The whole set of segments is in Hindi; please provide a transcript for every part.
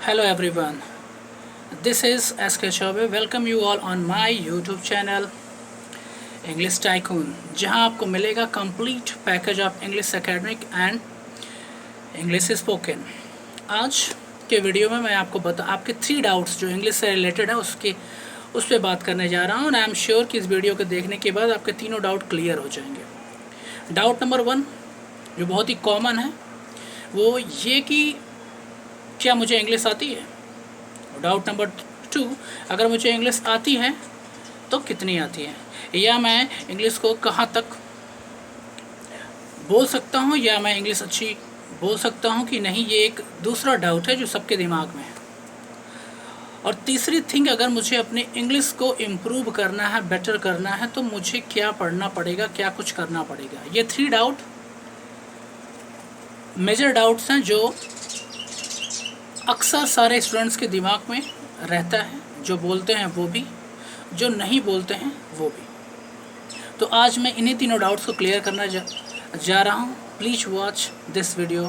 Hello everyone, this is SK Chaube. Welcome you all on my YouTube channel English Tycoon, जहां आपको मिलेगा complete package of English academic and English spoken. आज के वीडियो में मैं आपको आपके 3 डाउट्स जो इंग्लिश से रिलेटेड है उस पर बात करने जा रहा हूं और आई एम श्योर कि इस वीडियो को देखने के बाद आपके तीनों डाउट क्लियर हो जाएंगे। डाउट नंबर 1 जो बहुत ही कॉमन है वो ये कि क्या मुझे इंग्लिश आती है। डाउट नंबर 2, अगर मुझे इंग्लिश आती है तो कितनी आती है, या मैं इंग्लिश को कहाँ तक बोल सकता हूँ, या मैं इंग्लिश अच्छी बोल सकता हूँ कि नहीं। ये एक दूसरा डाउट है जो सबके दिमाग में है। और तीसरी थिंग, अगर मुझे अपने इंग्लिश को इम्प्रूव करना है, बेटर करना है, तो मुझे क्या पढ़ना पड़ेगा, क्या कुछ करना पड़ेगा। ये 3 डाउट मेजर डाउट्स हैं जो अक्सर सारे स्टूडेंट्स के दिमाग में रहता है, जो बोलते हैं वो भी, जो नहीं बोलते हैं वो भी। तो आज मैं इन्हीं तीनों डाउट्स को क्लियर करना जा रहा हूँ। Please watch this video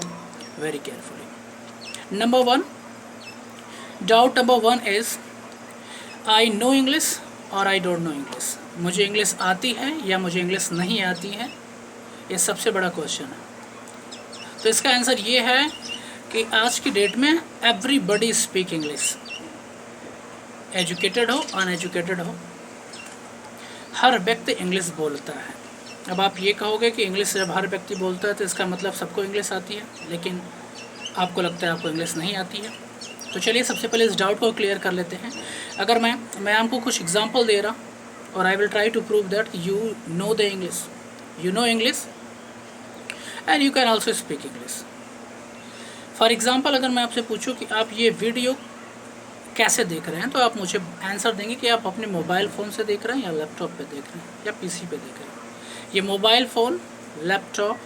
very carefully. Number 1, doubt number 1 is I know English और आई डोंट नो इंग्लिश। मुझे इंग्लिश आती है या मुझे इंग्लिश नहीं आती है, ये सबसे बड़ा क्वेश्चन है। तो इसका आंसर ये है कि आज की डेट में एवरीबडी स्पीक इंग्लिश, एजुकेटेड हो अनएजुकेटेड हो, हर व्यक्ति इंग्लिश बोलता है। अब आप ये कहोगे कि इंग्लिश जब हर व्यक्ति बोलता है तो इसका मतलब सबको इंग्लिश आती है, लेकिन आपको लगता है आपको इंग्लिश नहीं आती है। तो चलिए सबसे पहले इस डाउट को क्लियर कर लेते हैं। अगर मैं आपको कुछ एग्जांपल दे रहा और I will try to prove that you know the English, you know English and you can also speak English. For example, अगर मैं आपसे पूछूं कि आप ये वीडियो कैसे देख रहे हैं, तो आप मुझे आंसर देंगे कि आप अपने मोबाइल फ़ोन से देख रहे हैं, या लैपटॉप पे देख रहे हैं, या पीसी पे देख रहे हैं। ये मोबाइल फ़ोन, लैपटॉप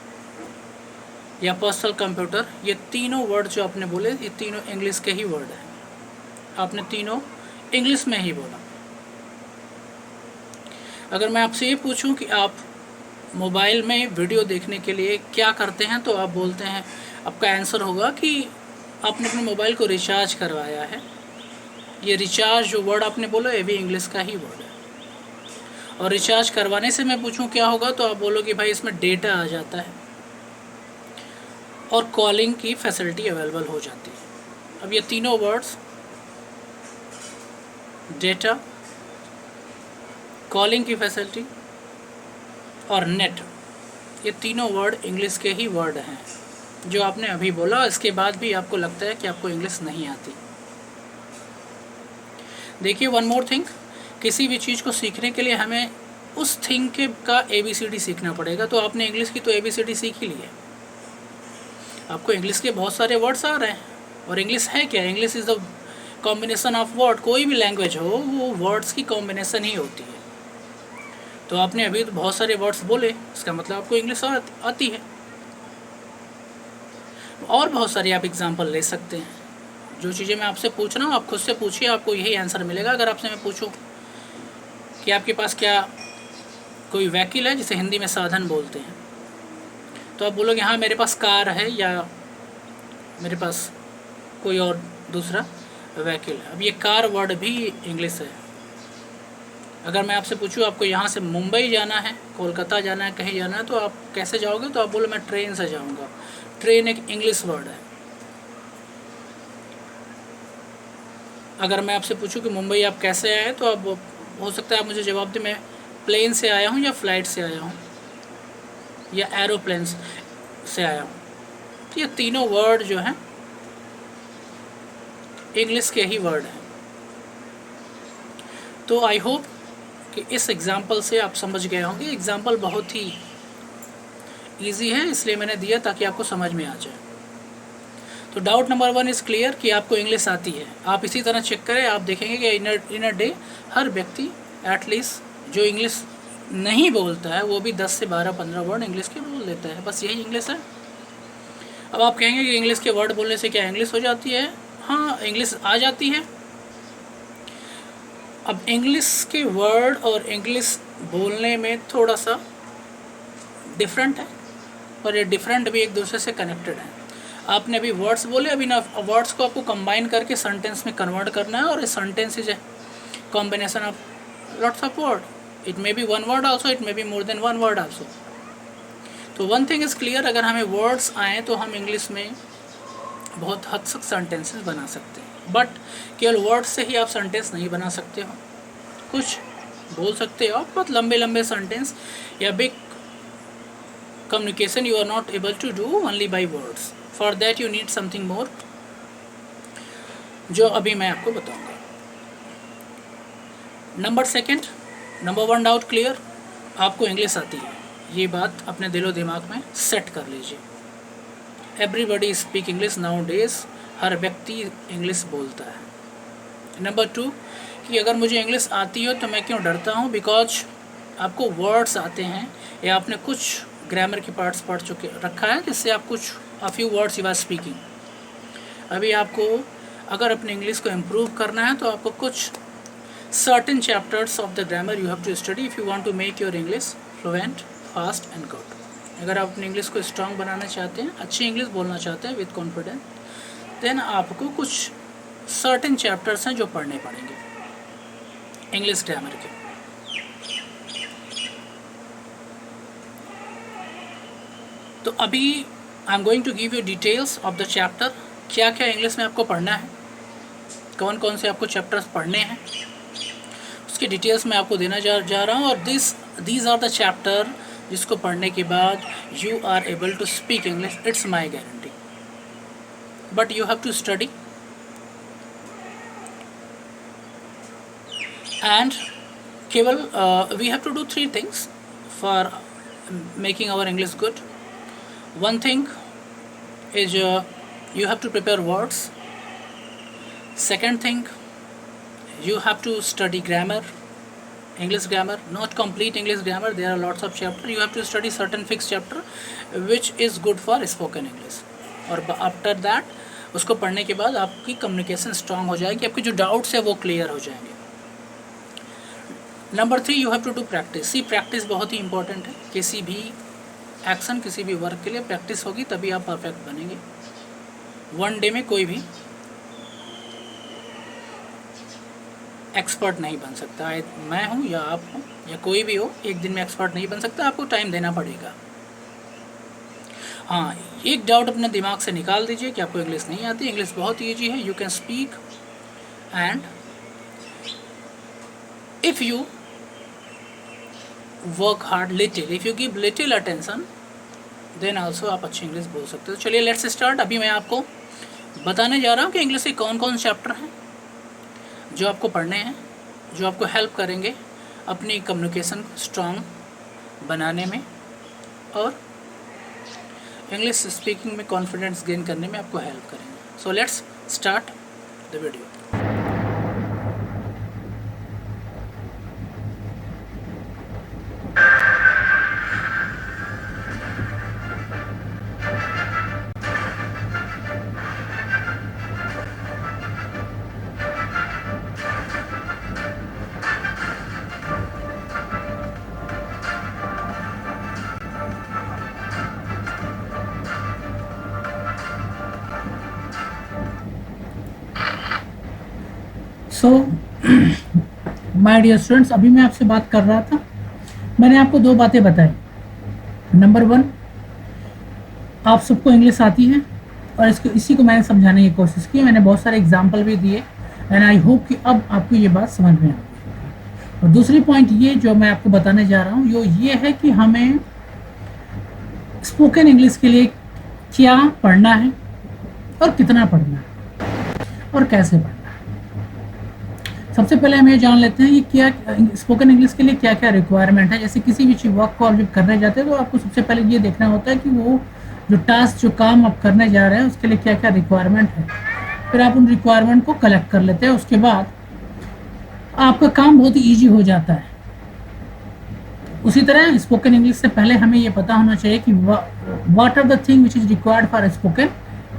या पर्सनल कंप्यूटर, ये तीनों वर्ड जो आपने बोले, ये तीनों इंग्लिश के ही वर्ड हैं। आपने तीनों इंग्लिश में ही बोला। अगर मैं आपसे ये पूछूँ कि आप मोबाइल में वीडियो देखने के लिए क्या करते हैं, तो आप बोलते हैं, आपका आंसर होगा कि आपने अपने मोबाइल को रिचार्ज करवाया है। ये रिचार्ज जो वर्ड आपने बोला ये भी इंग्लिश का ही वर्ड है। और रिचार्ज करवाने से मैं पूछूं क्या होगा, तो आप बोलोगे भाई इसमें डेटा आ जाता है और कॉलिंग की फैसिलिटी अवेलेबल हो जाती है। अब ये तीनों वर्ड्स, डेटा, कॉलिंग की फैसिलिटी और नेट, ये तीनों वर्ड इंग्लिश के ही वर्ड हैं जो आपने अभी बोला। इसके बाद भी आपको लगता है कि आपको इंग्लिश नहीं आती। देखिए, वन मोर थिंग, किसी भी चीज़ को सीखने के लिए हमें उस थिंग के का ABCD सीखना पड़ेगा। तो आपने इंग्लिश की तो ABCD सीख ही ली है, आपको इंग्लिश के बहुत सारे वर्ड्स आ रहे हैं। और इंग्लिश है क्या? English is the combination of word. कोई भी लैंग्वेज हो वो वर्ड्स की कॉम्बिनेशन ही होती है। तो आपने अभी तो बहुत सारे वर्ड्स बोले, इसका मतलब आपको इंग्लिश आती है। और बहुत सारी आप एग्जांपल ले सकते हैं। जो चीज़ें मैं आपसे पूछ रहा हूँ आप खुद से पूछिए, आपको यही आंसर मिलेगा। अगर आपसे मैं पूछूँ कि आपके पास क्या कोई व्हीकल है, जिसे हिंदी में साधन बोलते हैं, तो आप बोलोगे हाँ मेरे पास कार है, या मेरे पास कोई और दूसरा व्हीकल है। अब ये कार वर्ड भी इंग्लिश है। अगर मैं आपसे पूछूँ आपको यहाँ से मुंबई जाना है, कोलकाता जाना है, कहीं जाना है, तो आप कैसे जाओगे, तो आप बोलो मैं ट्रेन से जाऊँगा। ट्रेन एक इंग्लिश वर्ड है। अगर मैं आपसे पूछूं कि मुंबई आप कैसे आए, तो आप हो सकता है आप मुझे जवाब दें मैं प्लेन से आया हूं, या फ्लाइट से आया हूं, या एरोप्लेन से आया हूं। तो ये तीनों वर्ड जो हैं इंग्लिश के ही वर्ड हैं। तो आई होप कि इस एग्जाम्पल से आप समझ गए होंगे। एग्जाम्पल बहुत ही ईजी है, इसलिए मैंने दिया ताकि आपको समझ में आ जाए। तो डाउट नंबर 1 इज़ क्लियर कि आपको इंग्लिश आती है। आप इसी तरह चेक करें, आप देखेंगे कि इन अ डे हर व्यक्ति एटलीस्ट जो इंग्लिश नहीं बोलता है वो भी 10 से 12-15 वर्ड इंग्लिश के बोल लेता है। बस यही इंग्लिश है। अब आप कहेंगे कि इंग्लिश के वर्ड बोलने से क्या इंग्लिश हो जाती है? हाँ, इंग्लिश आ जाती है। अब इंग्लिश के वर्ड और इंग्लिश बोलने में थोड़ा सा डिफरेंट है, और ये डिफरेंट भी एक दूसरे से कनेक्टेड है। आपने अभी वर्ड्स बोले, अभी ना वर्ड्स को आपको कंबाइन करके सेंटेंस में कन्वर्ट करना है, और sentence is a combination of lots of word. It may be one word also, it may be more than one word also. तो वन थिंग इज़ क्लियर, अगर हमें वर्ड्स आएँ तो हम इंग्लिश में बहुत हद तक सेंटेंसेस बना सकते हैं. बट केवल वर्ड्स से ही आप सेंटेंस नहीं बना सकते हो, कुछ बोल सकते हो आप बहुत लंबे लंबे सेंटेंस या big communication you are not able to do only by words. For that you need something more, जो अभी मैं आपको बताऊंगा. Number second, number one doubt clear, आपको इंग्लिश आती है, ये बात अपने दिलो दिमाग में सेट कर लीजिए. Everybody speak English nowadays, हर व्यक्ति इंग्लिश बोलता है. नंबर टू, कि अगर मुझे इंग्लिश आती हो तो मैं क्यों डरता हूँ, बिकॉज आपको वर्ड्स आते हैं या आपने कुछ ग्रामर के पार्ट्स पढ़ चुके रखा है जिससे आप कुछ a few words you are speaking. अभी आपको अगर अपने इंग्लिश को इम्प्रूव करना है तो आपको कुछ certain chapters of the grammar you have to study if you want to make your English fluent, fast and good. अगर आप अपनी इंग्लिश को स्ट्रांग बनाना चाहते हैं, अच्छी इंग्लिश बोलना चाहते हैं विद कॉन्फिडेंस, देन आपको कुछ सर्टेन चैप्टर्स हैं जो पढ़ने पड़ेंगे इंग्लिश ग्रामर के. तो अभी I am going to give you details of the chapter, क्या क्या इंग्लिश में आपको पढ़ना है, कौन कौन से आपको चैप्टर्स पढ़ने हैं, उसकी डिटेल्स मैं आपको देना जा रहा हूँ. और दीज आर द चैप्टर जिसको पढ़ने के बाद you are able to speak English, it's my guarantee. But you have to study and केवल we have to do 3 things for making our English good. One thing is you have to prepare words. Second thing, you have to study grammar, English grammar, not complete English grammar. There are lots of chapters. You have to study certain fixed chapter, which is good for spoken English. और after that, उसको पढ़ने के बाद आपकी communication strong हो जाएगी, आपके जो doubts है वो clear हो जाएंगे. Number 3, you have to do practice. See, practice बहुत ही important है. किसी भी एक्शन, किसी भी वर्क के लिए प्रैक्टिस होगी तभी आप परफेक्ट बनेंगे. वन डे में कोई भी एक्सपर्ट नहीं बन सकता. मैं हूँ या आप हो या कोई भी हो, एक दिन में एक्सपर्ट नहीं बन सकता, आपको टाइम देना पड़ेगा. हाँ, एक डाउट अपने दिमाग से निकाल दीजिए कि आपको इंग्लिश नहीं आती. इंग्लिश बहुत ईजी है, you can speak, and if you work hard little, if you give little attention, then also आप अच्छी इंग्लिश बोल सकते हो. चलिए लेट्स स्टार्ट. अभी मैं आपको बताने जा रहा हूँ कि इंग्लिश के कौन कौन चैप्टर हैं जो आपको पढ़ने हैं, जो आपको हेल्प करेंगे अपनी कम्युनिकेशन को स्ट्रॉन्ग बनाने में और इंग्लिश स्पीकिंग में कॉन्फिडेंस गेन करने में आपको हेल्प करेंगे. So let's start the video. So my dear students, अभी मैं आपसे बात कर रहा था, मैंने आपको 2 बातें बताई. नंबर 1, आप सबको इंग्लिश आती है और इसी को मैंने समझाने की कोशिश की. मैंने बहुत सारे एग्जाम्पल भी दिए एंड आई होप कि अब आपको ये बात समझ में आ गई. और दूसरी पॉइंट ये जो मैं आपको बताने जा रहा हूँ ये है कि हमें स्पोकन इंग्लिश के लिए क्या पढ़ना है और कितना पढ़ना है और कैसे पढ़ना है. सबसे पहले हम ये जान लेते हैं कि क्या स्पोकन इंग्लिश के लिए क्या क्या रिक्वायरमेंट है. जैसे किसी भी वर्क को आप जब करने जाते हैं तो आपको सबसे पहले ये देखना होता है कि वो जो टास्क, जो काम आप करने जा रहे हैं उसके लिए क्या क्या रिक्वायरमेंट है. फिर आप उन रिक्वायरमेंट को कलेक्ट कर लेते हैं. उसके बाद आपका काम बहुत ही ईजी हो जाता है. उसी तरह स्पोकन इंग्लिश से पहले हमें ये पता होना चाहिए कि what are the thing which is required for spoken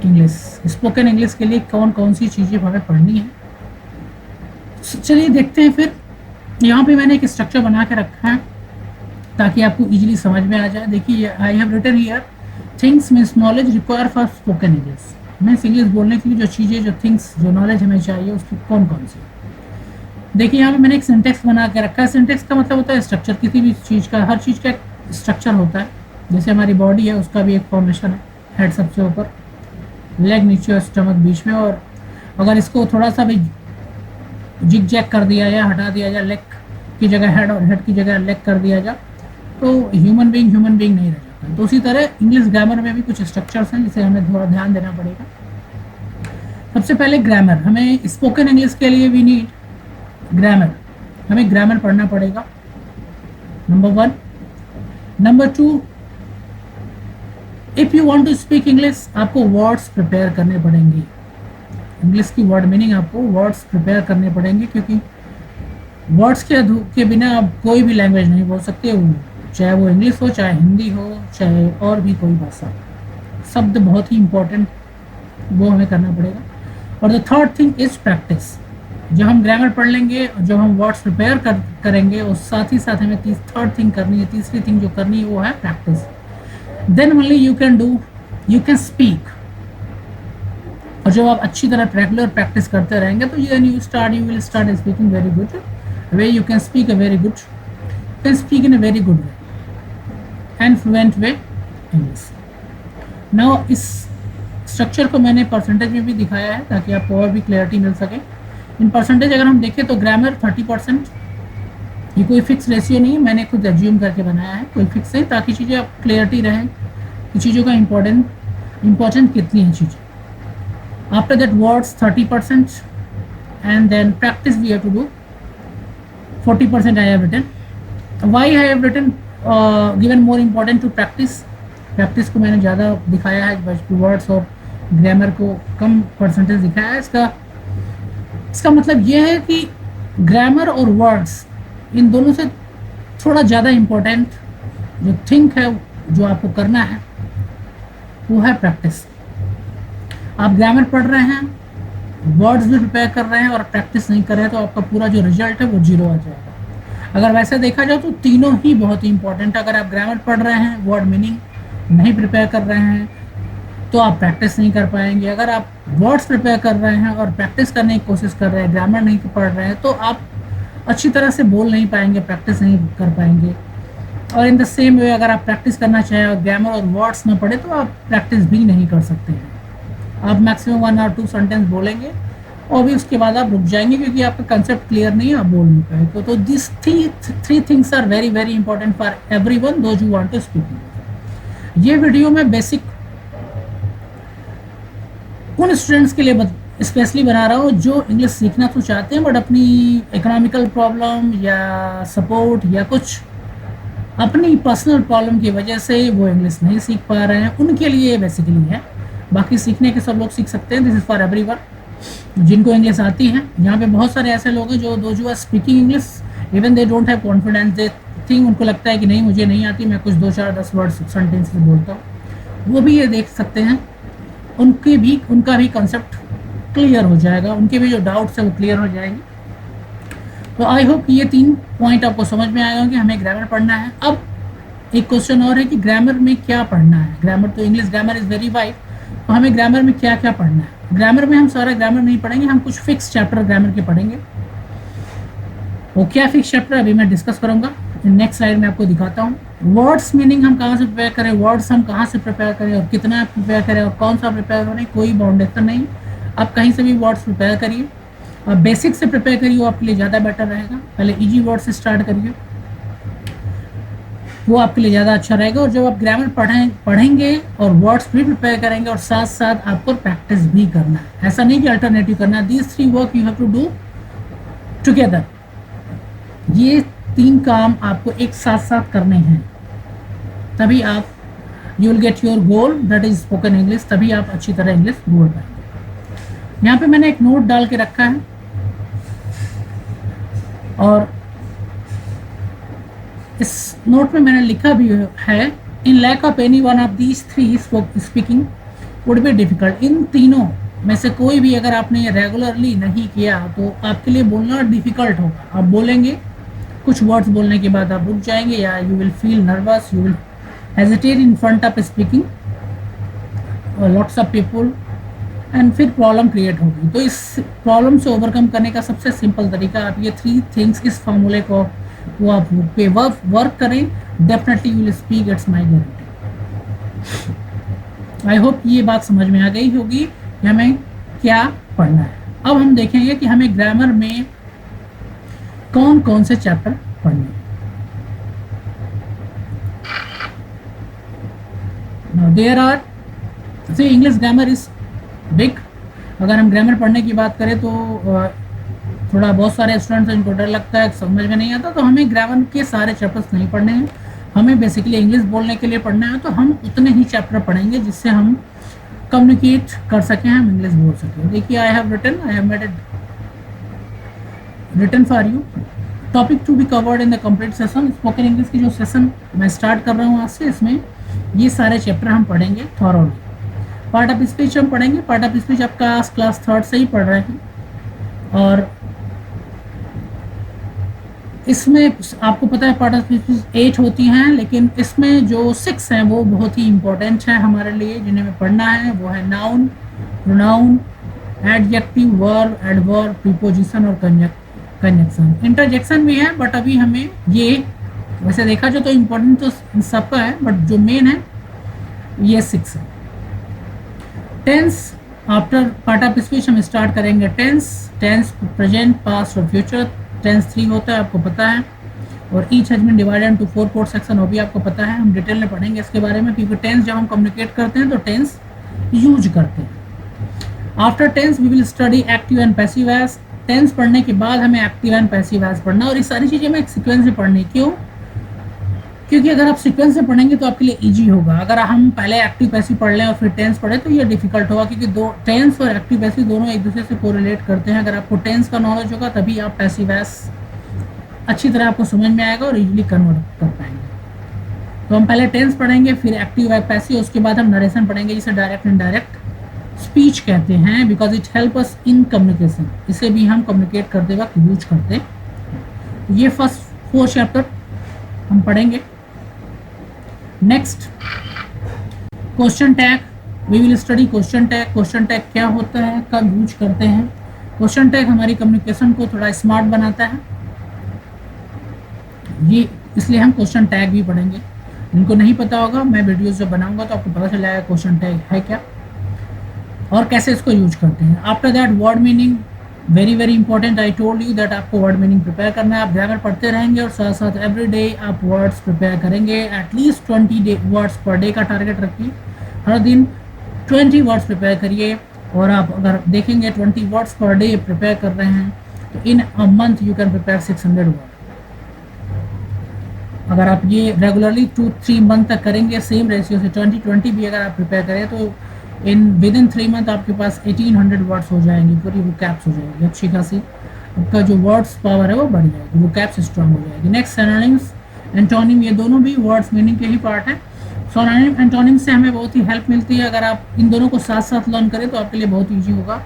English. Spoken English के लिए कौन कौन सी चीज़ें हमें पढ़नी है. चलिए देखते हैं. फिर यहाँ पे मैंने एक स्ट्रक्चर बना के रखा है ताकि आपको इजीली समझ में आ जाए. देखिए, I have written here things means knowledge require for spoken English, means English बोलने के लिए जो चीज़ें, जो थिंग्स, जो नॉलेज हमें चाहिए उसकी कौन कौन सी। देखिए यहाँ पे मैंने एक सिंटेक्स बना के रखा है। सिंटेक्स का मतलब होता है स्ट्रक्चर, किसी भी चीज़ का, हर चीज़ का एक स्ट्रक्चर होता है। जैसे हमारी बॉडी है, उसका भी एक फॉर्मेशन है, हेड सबसे ऊपर, लेग नीचे और स्टमक बीच में। और अगर इसको थोड़ा सा भी जिग जैग कर दिया या हटा दिया जाए, लेग की जगह हेड और हेड की जगह लेग कर दिया जाए, तो ह्यूमन बीइंग नहीं रह जाता। तो उसी तरह इंग्लिश ग्रामर में भी कुछ स्ट्रक्चर्स हैं जिसे हमें थोड़ा ध्यान देना पड़ेगा। सबसे पहले ग्रामर, हमें स्पोकन इंग्लिश के लिए वी नीड ग्रामर, हमें ग्रामर पढ़ना पड़ेगा, number 1। Number 2, if you want to speak English, आपको वर्ड्स प्रिपेयर करने पड़ेंगे। इंग्लिश की वर्ड मीनिंग आपको वर्ड्स प्रिपेयर करने पड़ेंगे, क्योंकि वर्ड्स के बिना आप कोई भी लैंग्वेज नहीं बोल सकते, चाहे वो इंग्लिश हो, चाहे हिंदी हो, चाहे और भी कोई भाषा। शब्द बहुत ही इम्पोर्टेंट, वो हमें करना पड़ेगा। और the third thing is practice. जब हम ग्रामर पढ़ लेंगे, जब हम वर्ड्स प्रिपेयर करेंगे, और साथ ही साथ हमें थर्ड थिंग करनी है, तीसरी थिंग जो करनी है वो है practice. Then only you can speak. और जब आप अच्छी तरह रेगुलर प्रैक्टिस करते रहेंगे तो you will start speaking very good way. You can speak a very good, you can speak in a very good way and fluent way English. Now इस स्ट्रक्चर को मैंने परसेंटेज में भी दिखाया है ताकि आपको और भी क्लैरिटी मिल सके। इन परसेंटेज अगर हम देखें तो ग्रामर 30%, ये कोई फिक्स रेशियो नहीं है, मैंने खुद एज्यूम करके बनाया है, कोई फिक्स है, ताकि चीज़ें आप क्लियरिटी रहे कि चीज़ों का इम्पोर्टेंट कितनी है चीज़ें। After that words 30%, and then practice we have to do 40%. I have written. Why I have written given more important to practice? Practice को मैंने ज़्यादा दिखाया है, बल्कि वर्ड्स और ग्रामर को कम परसेंटेज दिखाया है। इसका मतलब ये है कि ग्रामर और वर्ड्स, इन दोनों से थोड़ा ज़्यादा इम्पोर्टेंट जो थिंक है, जो आपको करना है, वो है प्रैक्टिस। आप ग्रामर पढ़ रहे हैं, वर्ड्स भी प्रिपेयर कर रहे हैं और प्रैक्टिस नहीं कर रहे हैं, तो आपका पूरा जो रिजल्ट है वो 0 आ जाएगा। अगर वैसे देखा जाए तो तीनों ही बहुत ही इंपॉर्टेंट है। अगर आप ग्रामर पढ़ रहे हैं, वर्ड मीनिंग नहीं प्रिपेयर कर रहे हैं, तो आप प्रैक्टिस नहीं कर पाएंगे। अगर आप वर्ड्स प्रिपेयर कर रहे हैं और प्रैक्टिस करने की कोशिश कर रहे हैं, ग्रामर नहीं पढ़ रहे हैं, तो आप अच्छी तरह से बोल नहीं पाएंगे, प्रैक्टिस नहीं कर पाएंगे। और इन द सेम वे अगर आप प्रैक्टिस करना चाहें और ग्रामर और वर्ड्स में पढ़े, तो आप प्रैक्टिस भी नहीं कर सकते हैं। आप मैक्सिमम 1 और 2 सेंटेंस बोलेंगे और भी उसके बाद आप रुक जाएंगे, क्योंकि आपका कंसेप्ट क्लियर नहीं है, आप बोल नहीं पाएंगे। तो this three things are very very important for everyone those who want to speak. ये वीडियो मैं बेसिक उन स्टूडेंट्स के लिए स्पेशली बना रहा हूँ जो इंग्लिश सीखना तो चाहते हैं, बट अपनी इकोनॉमिकल प्रॉब्लम या सपोर्ट या कुछ अपनी पर्सनल प्रॉब्लम की वजह से वो इंग्लिश नहीं सीख पा रहे हैं, उनके लिए बेसिकली है। बाकी सीखने के सब लोग सीख सकते हैं, दिस इज़ फॉर एवरीवन जिनको इंग्लिश आती है। यहाँ पे बहुत सारे ऐसे लोग हैं जो are speaking English, even they don't have confidence, they think, उनको लगता है कि नहीं मुझे नहीं आती, मैं कुछ 2 4 10 वर्ड सेंटेंस बोलता हूँ। वो भी ये देख सकते हैं, उनका भी कंसेप्ट क्लियर हो जाएगा, उनके भी जो डाउट्स है वो क्लियर हो जाएंगे। तो आई होप ये 3 पॉइंट आपको समझ में आएगा कि हमें ग्रामर पढ़ना है। अब एक क्वेश्चन और है कि ग्रामर में क्या पढ़ना है। ग्रामर तो English grammar is very wide, तो हमें ग्रामर में क्या क्या पढ़ना है। ग्रामर में हम सारा ग्रामर नहीं पढ़ेंगे, हम कुछ फिक्स चैप्टर ग्रामर के पढ़ेंगे। वो क्या फिक्स चैप्टर अभी मैं डिस्कस करूंगा, नेक्स्ट स्लाइड में आपको दिखाता हूँ। वर्ड्स मीनिंग हम कहाँ से प्रिपेयर करें, वर्ड्स हम कहाँ से प्रिपेयर करें और कितना प्रिपेयर करें और कौन सा प्रिपेयर करें, कोई बाउंडेशन नहीं। आप कहीं से भी वर्ड्स प्रिपेयर करिए, आप बेसिक से प्रिपेयर करिए, वो आपके लिए ज़्यादा बेटर रहेगा। पहले इजी वर्ड से स्टार्ट करिए, वो आपके लिए ज़्यादा अच्छा रहेगा। और जब आप ग्रामर पढ़ेंगे और वर्ड्स भी प्रिपेयर करेंगे और साथ साथ आपको प्रैक्टिस भी करना है, ऐसा नहीं कि अल्टरनेटिव करना है। These 3 work you have to do together. ये 3 काम आपको एक साथ साथ करने हैं, तभी आप you will get your goal, that is spoken English. तभी आप अच्छी तरह इंग्लिश बोल पाएंगे। यहाँ पे मैंने एक नोट डाल के रखा है और इस नोट में मैंने लिखा भी है, in lack of any one of these 3 speaking would be difficult. इन तीनों में से कोई भी अगर आपने रेगुलरली नहीं किया तो आपके लिए बोलना डिफिकल्ट होगा। आप बोलेंगे, कुछ वर्ड्स बोलने के बाद आप रुक जाएंगे, या you will feel nervous, you will hesitate in front of speaking, lots of people, and फिर प्रॉब्लम क्रिएट होगी। तो इस प्रॉब्लम से ओवरकम करने का सबसे सिंपल तरीका, आप ये 3 थिंग्स इस फॉर्मूले को वो आप पे वर्क करें, definitely you will speak, it's my guarantee. I hope ये बात समझ में आ गई होगी कि हमें क्या पढ़ना है। अब हम देखेंगे कि हमें ग्रामर में कौन कौन से चैप्टर पढ़ने हैं। There are, see English grammar is big. अगर हम ग्रामर पढ़ने की बात करें तो थोड़ा बहुत सारे स्टूडेंट्स इनको डर लगता है, समझ में नहीं आता, तो हमें ग्रामर के सारे चैप्टर्स नहीं पढ़ने हैं, हमें बेसिकली इंग्लिश बोलने के लिए पढ़ना है। तो हम उतने ही चैप्टर पढ़ेंगे जिससे हम कम्युनिकेट कर सकें, हम इंग्लिश बोल सकें। देखिए I have made it written for you topic to be covered in the complete session. Spoken English की जो सेशन मैं स्टार्ट कर रहा हूँ आज से, इसमें ये सारे चैप्टर हम पढ़ेंगे थॉरोली। पार्ट ऑफ स्पीच हम पढ़ेंगे। पार्ट ऑफ स्पीच आपका क्लास 3rd से ही पढ़ रहे हैं, और इसमें आपको पता है पार्ट ऑफ स्पीच 8 होती हैं, लेकिन इसमें जो 6 हैं वो बहुत ही इंपॉर्टेंट है हमारे लिए, जिन्हें हमें पढ़ना है। वो है noun, pronoun, adjective, verb, adverb, preposition और कंजक्शन। इंटरजेक्शन भी है, बट अभी हमें ये वैसे देखा जाए तो इम्पोर्टेंट तो सबका है, बट जो मेन है ये 6 है। Tense after part of speech हम स्टार्ट करेंगे। टेंस प्रेजेंट, पास्ट और फ्यूचर। टेंस 3 होता है, आपको पता है, और each has been divided into 4 code section, वो भी आपको पता है। हम डिटेल में पढ़ेंगे इसके बारे में, क्योंकि टेंस जब हम कम्युनिकेट करते हैं तो टेंस यूज करते हैं। After tense we will study active and passive voice. Tense पढ़ने के बाद हमें एक्टिव एंड पैसिव वॉइस पढ़ना, और ये सारी चीज़ें हमें एक सीक्वेंस में पढ़नी। क्यों? क्योंकि अगर आप सीक्वेंस से पढ़ेंगे तो आपके लिए इजी होगा। अगर हम पहले एक्टिव पैसिव पढ़ लें और फिर टेंस पढ़ें तो ये डिफिकल्ट होगा, क्योंकि दो टेंस और एक्टिव पैसिव दोनों एक दूसरे से कोरिलेट करते हैं। अगर आपको टेंस का नॉलेज होगा तभी आप पैसिव वॉइस अच्छी तरह आपको समझ में आएगा और इजीली कन्वर्ट कर पाएंगे। तो हम पहले टेंस पढ़ेंगे, फिर एक्टिव पैसिव, उसके बाद हम नरेशन पढ़ेंगे, जिसे डायरेक्ट इनडायरेक्ट स्पीच कहते हैं, because it help us in communication. इसे भी हम कम्युनिकेट करते वक्त यूज करते हैं। ये फर्स्ट 4 चैप्टर हम पढ़ेंगे। Next question tag, we will study question tag. Question tag क्या होता है, कब यूज करते हैं। क्वेश्चन टैग हमारी कम्युनिकेशन को थोड़ा स्मार्ट बनाता है, ये इसलिए हम क्वेश्चन टैग भी पढ़ेंगे। जिनको नहीं पता होगा, मैं वीडियोस जब बनाऊंगा तो आपको पता चल जाएगा क्वेश्चन टैग है क्या और कैसे इसको यूज करते हैं। After that word meaning, very very important. I told you that आपको वर्ड मीनिंग प्रिपेयर करना है। आप ग्रामर पढ़ते रहेंगे और साथ साथ एवरी डे आप वर्ड्स प्रिपेयर करेंगे। एटलीस्ट 20 वर्ड्स पर डे का टारगेट रखिए। हर दिन 20 वर्ड्स प्रिपेयर करिए, और आप अगर देखेंगे 20 वर्ड्स पर डे प्रिपेयर कर रहे हैं तो in a month you can prepare 600 word. अगर आप ये रेगुलरली 2-3 मंथ तक करेंगे, सेम रेशियो से 20-20 भी अगर आप प्रिपेयर करें, तो विदिन 3 मंथ आपके पास 1800 वर्ड्स हो जाएंगे, पूरी वो कैप्स हो जाएगी अच्छी खासी। आपका जो वर्ड्स पावर है वो बढ़ जाएगी, वो कैप्स स्ट्रांग हो जाएगी। नेक्स्ट सिनोनिम्स, एंटोनिम, ये दोनों भी वर्ड्स मीनिंग के ही पार्ट है। सिनोनिम एंटोनिम से हमें बहुत ही हेल्प मिलती है। अगर आप इन दोनों को साथ साथ लर्न करें तो आपके लिए बहुत ईजी होगा।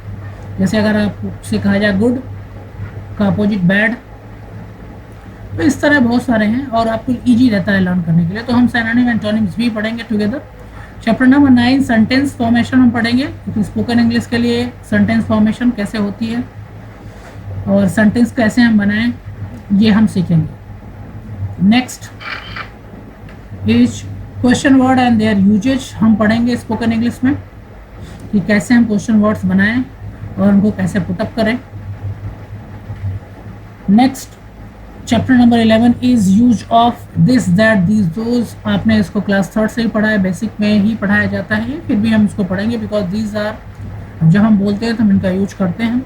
जैसे अगर आपसे कहा जाए गुड का अपोजिट बैड, तो इस तरह बहुत सारे हैं और आपको ईजी रहता है लर्न करने के लिए। तो हम सिनोनिम एंटोनिम्स भी पढ़ेंगे together. Chapter number 9 sentence formation हम पढ़ेंगे, क्योंकि स्पोकन इंग्लिश के लिए सेंटेंस फॉर्मेशन कैसे होती है और सेंटेंस कैसे हम बनाएं ये हम सीखेंगे। Next is question word and their usages. हम पढ़ेंगे स्पोकन इंग्लिश में कि कैसे हम क्वेश्चन वर्ड्स बनाएं और उनको कैसे पुटअप करें। Next chapter number 11 is use of this that these those. आपने इसको क्लास 3rd से ही पढ़ा है, बेसिक में ही पढ़ाया जाता है, फिर भी हम इसको पढ़ेंगे बिकॉज दीज आर, जब हम बोलते हैं तो हम इनका यूज करते हैं।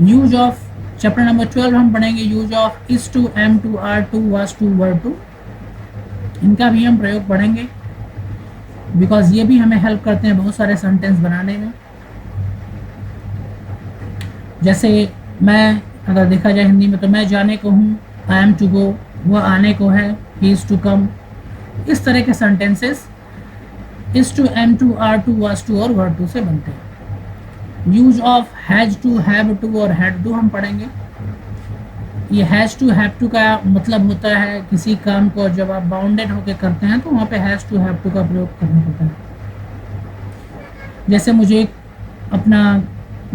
यूज ऑफ चैप्टर नंबर 12 हम पढ़ेंगे use of is to, am to, are to, was to, were to. इनका भी हम प्रयोग पढ़ेंगे बिकॉज ये भी हमें हेल्प करते हैं बहुत सारे सेंटेंस बनाने में। जैसे मैं अगर देखा जाए हिंदी में तो मैं जाने को हूँ, आई एम टू गो, वह आने को है, ही इज टू कम। इस तरह के sentences is to, am to, are to, was to और वर टू से बनते हैं। Use of has to, have to और हैड टू हम पढ़ेंगे। ये हैज टू, हैव टू का मतलब होता है किसी काम को जब आप बाउंडेड होकर करते हैं तो वहाँ पे हैज टू, हैव टू का प्रयोग करना पड़ता है। जैसे मुझे अपना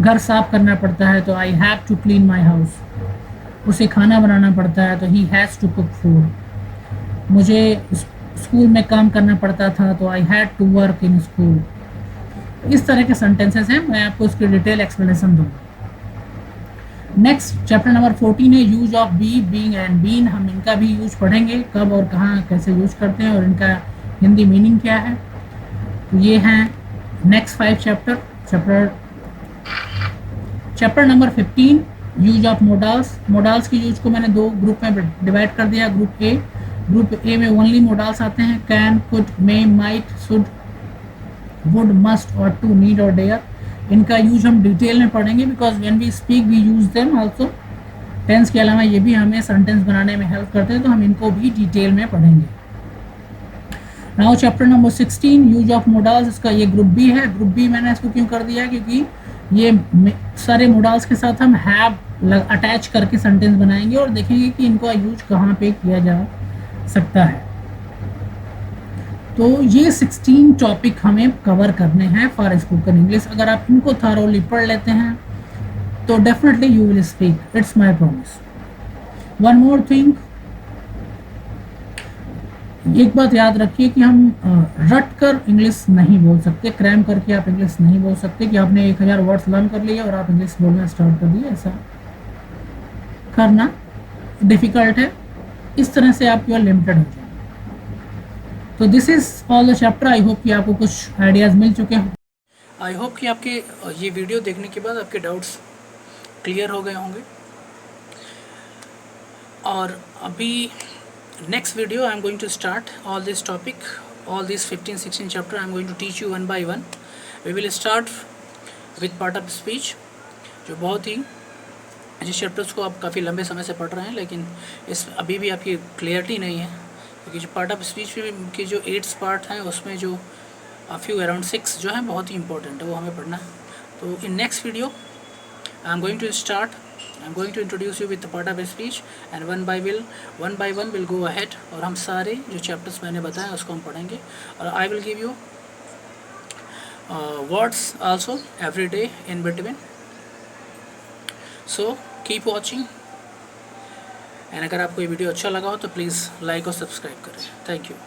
घर साफ करना पड़ता है तो I have to clean my house. उसे खाना बनाना पड़ता है तो he has to cook food. मुझे स्कूल में काम करना पड़ता था तो I had to work in school. इस तरह के सेंटेंसेस हैं, मैं आपको उसकी डिटेल एक्सप्लेनेशन दूंगा। नेक्स्ट चैप्टर नंबर 14 है use of be, being and been. हम इनका भी यूज पढ़ेंगे, कब और कहाँ कैसे यूज करते हैं और इनका हिंदी मीनिंग क्या है। तो ये हैं next 5 chapter number 15 use of modals. Modals की यूज को मैंने 2 ग्रुप में डिवाइड कर दिया। ग्रुप ए में ओनली मोडाल्स आते हैं, can, could, may, might, should, would, must ought to, need और डेयर। इनका यूज हम डिटेल में पढ़ेंगे because when we speak we use them also. Tense के अलावा ये भी हमें सेंटेंस बनाने में हेल्प करते हैं, तो हम इनको भी डिटेल में पढ़ेंगे। Now chapter number 16 use of modals. इसका ये ग्रुप बी है। ग्रुप बी मैंने इसको क्यों कर दिया, क्योंकि ये सारे मोडाल्स के साथ हम हैव अटैच करके सेंटेंस बनाएंगे और देखेंगे कि इनका यूज कहाँ पे किया जा सकता है। तो ये 16 टॉपिक हमें कवर करने हैं फॉर स्पोकन इंग्लिश। अगर आप इनको थॉरोली पढ़ लेते हैं तो definitely you will speak, it's my promise. One more thing, एक बात याद रखिए कि हम रट कर इंग्लिश नहीं बोल सकते, क्रैम करके आप इंग्लिश नहीं बोल सकते कि आपने 1000 वर्ड्स लर्न कर लिए और आप इंग्लिश बोलना स्टार्ट कर दिए। ऐसा करना डिफिकल्ट है, इस तरह से आप केवल लिमिटेड हो जाए। तो this is all the chapter. I hope कि आपको कुछ आइडियाज़ मिल चुके हैं। आई होप कि आपके ये वीडियो देखने के बाद आपके डाउट्स क्लियर हो गए होंगे। और अभी next video I am going to start all this topic, all this 15-16 chapter I am going to teach you one by one. We will start with part of speech, जो बहुत ही जिस चैप्टर्स को आप काफ़ी लंबे समय से पढ़ रहे हैं, लेकिन इस अभी भी आपकी क्लियरिटी नहीं है, क्योंकि जो पार्ट ऑफ स्पीच के जो 8 पार्ट हैं उसमें जो फ्यू अराउंड 6 जो हैं बहुत ही इंपॉर्टेंट है, वो हमें पढ़ना है। तो in next video I am going to introduce you with the part of speech and one by one will go ahead और हम सारे जो चैप्टर्स मैंने बताए उसको हम पढ़ेंगे। और I will give you words also every day in between, so keep watching and अगर आपको ये वीडियो अच्छा लगा हो तो प्लीज़ लाइक और सब्सक्राइब करें। Thank you.